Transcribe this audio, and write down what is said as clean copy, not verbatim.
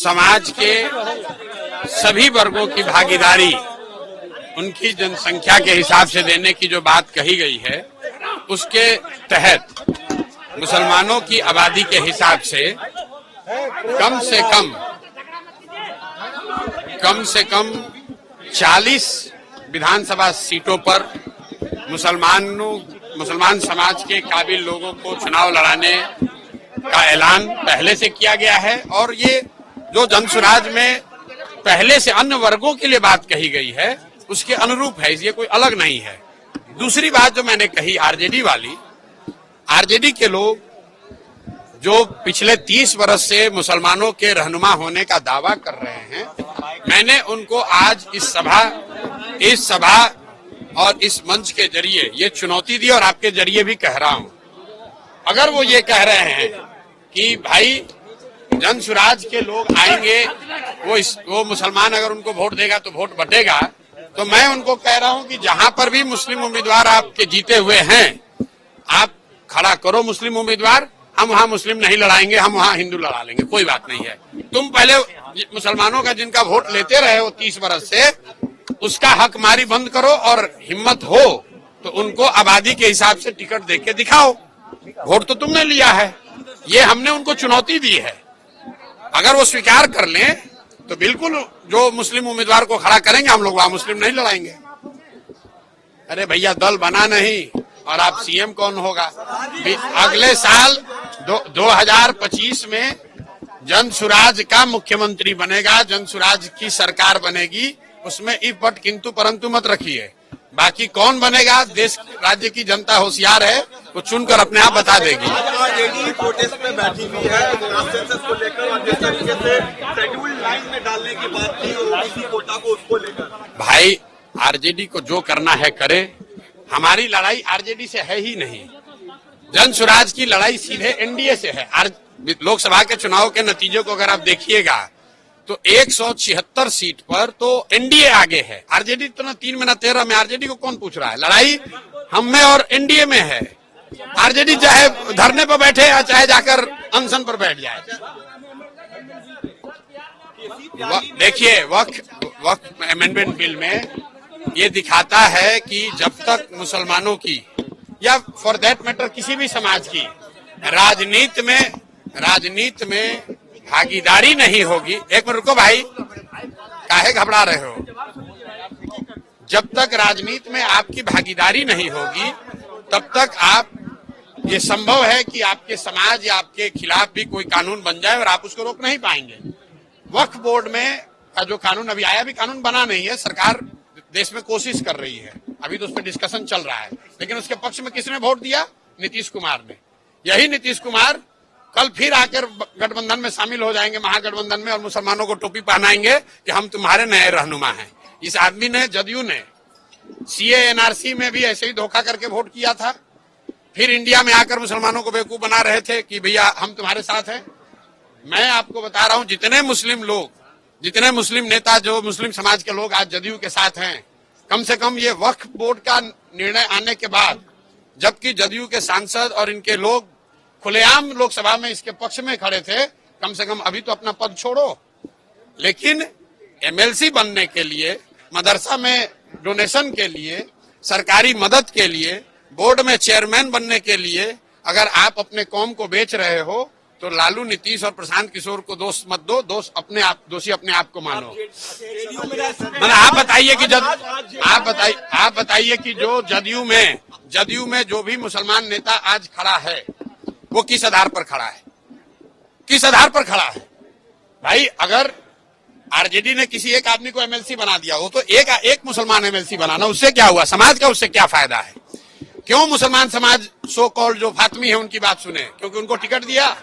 समाज के सभी वर्गों की भागीदारी उनकी जनसंख्या के हिसाब से देने की जो बात कही गई है, उसके तहत मुसलमानों की आबादी के हिसाब से कम से कम 40 विधानसभा सीटों पर मुसलमान समाज के काबिल लोगों को चुनाव लड़ाने का ऐलान पहले से किया गया है। और ये जो जनसुराज में पहले से अन्य वर्गों के लिए बात कही गई है, उसके अनुरूप है, ये कोई अलग नहीं है। दूसरी बात जो मैंने कही आरजेडी वाली, आरजेडी के लोग जो पिछले 30 वर्ष से मुसलमानों के रहनुमा होने का दावा कर रहे हैं, मैंने उनको आज इस सभा और इस मंच के जरिए ये चुनौती दी और आपके जरिए भी कह रहा हूं। अगर वो ये कह रहे हैं कि भाई जनसुराज के लोग आएंगे, वो मुसलमान अगर उनको वोट देगा तो वोट बटेगा, तो मैं उनको कह रहा हूं कि जहां पर भी मुस्लिम उम्मीदवार आपके जीते हुए हैं, आप खड़ा करो मुस्लिम उम्मीदवार। हम वहां मुस्लिम नहीं लड़ाएंगे, हम वहां हिंदू लड़ा लेंगे, कोई बात नहीं है। तुम पहले मुसलमानों का जिनका वोट लेते रहे हो 30 वर्ष से, उसका हक मारी बंद करो और हिम्मत हो तो उनको आबादी के हिसाब से टिकट देके दिखाओ। वोट तो तुमने लिया है, ये हमने उनको चुनौती दी है। अगर वो स्वीकार कर लें तो बिल्कुल जो मुस्लिम उम्मीदवार को खड़ा करेंगे, हम लोग वहां मुस्लिम नहीं लड़ाएंगे। अरे भैया, दल बना नहीं और आप सीएम कौन होगा? अगले साल 2025 में जनसुराज का मुख्यमंत्री बनेगा, जनसुराज की सरकार बनेगी, उसमें इफ बट किंतु परंतु मत रखिए। बाकी कौन बनेगा, देश राज्य की जनता होशियार है, वो चुनकर अपने आप बता देगी। आरजेडी प्रोटेस्ट में बैठी हुई है सेंसस को लेकर और जिस तरीके से शेड्यूल्ड लाइन में डालने की बात की ओबीसी कोटा को, उसको लेकर भाई आरजेडी को जो करना है करे। हमारी लड़ाई आरजेडी से है ही नहीं, जनसुराज की लड़ाई सीधे एनडीए से है। लोकसभा के चुनाव के नतीजों को अगर आप देखिएगा तो 176 सीट पर तो एनडीए आगे है, आरजेडी तो ना 3 में ना 13 में। आरजेडी को कौन पूछ रहा है? लड़ाई हम में और एनडीए में है। आरजेडी चाहे धरने पर बैठे या चाहे जाकर अनशन पर बैठ जाए। देखिए, वक्फ अमेंडमेंट बिल में ये दिखाता है कि जब तक मुसलमानों की या फॉर दैट मैटर किसी भी समाज की राजनीति में भागीदारी नहीं होगी। एक मिनट रुको भाई, काहे घबरा रहे हो? जब तक राजनीति में आपकी भागीदारी नहीं होगी, तब तक ये संभव है कि आपके समाज या आपके खिलाफ भी कोई कानून बन जाए और आप उसको रोक नहीं पाएंगे। वक्फ बोर्ड में का जो कानून अभी आया, भी कानून बना नहीं है, सरकार देश में कोशिश कर रही है, अभी तो उस पर डिस्कशन चल रहा है। लेकिन उसके पक्ष में किसने वोट दिया? नीतीश कुमार ने। यही नीतीश कुमार कल फिर आकर गठबंधन में शामिल हो जाएंगे, महागठबंधन में, और मुसलमानों को टोपी पहनाएंगे कि हम तुम्हारे नए रहनुमा हैं। इस आदमी ने, जदयू ने, सीए एनआरसी में भी ऐसे ही धोखा करके वोट किया था। फिर इंडिया में आकर मुसलमानों को बेवकूफ बना रहे थे कि भैया हम तुम्हारे साथ हैं। मैं आपको बता रहा हूं, जितने मुस्लिम नेता, जो मुस्लिम समाज के लोग आज जदयू के साथ हैं, कम से कम ये वक्फ बोर्ड का निर्णय आने के बाद, जबकि जदयू के सांसद और इनके लोग खुलेआम लोकसभा में इसके पक्ष में खड़े थे, कम से कम अभी तो अपना पद छोड़ो। लेकिन एमएलसी बनने के लिए, मदरसा में डोनेशन के लिए, सरकारी मदद के लिए, बोर्ड में चेयरमैन बनने के लिए अगर आप अपने कौम को बेच रहे हो, तो लालू, नीतीश और प्रशांत किशोर को दोष मत दो, दोषी अपने आप को मानो। मतलब आप बताइए कि जो जदयू में जो भी मुसलमान नेता आज खड़ा है, वो किस आधार पर खड़ा है? किस आधार पर खड़ा है? भाई, अगर आरजेडी ने किसी एक आदमी को एमएलसी बना दिया हो, तो एक मुसलमान एमएलसी बनाना, उससे क्या हुआ? समाज का उससे क्या फायदा है? क्यों मुसलमान समाज सो कॉल्ड जो फातमी है उनकी बात सुने? क्योंकि उनको टिकट दिया।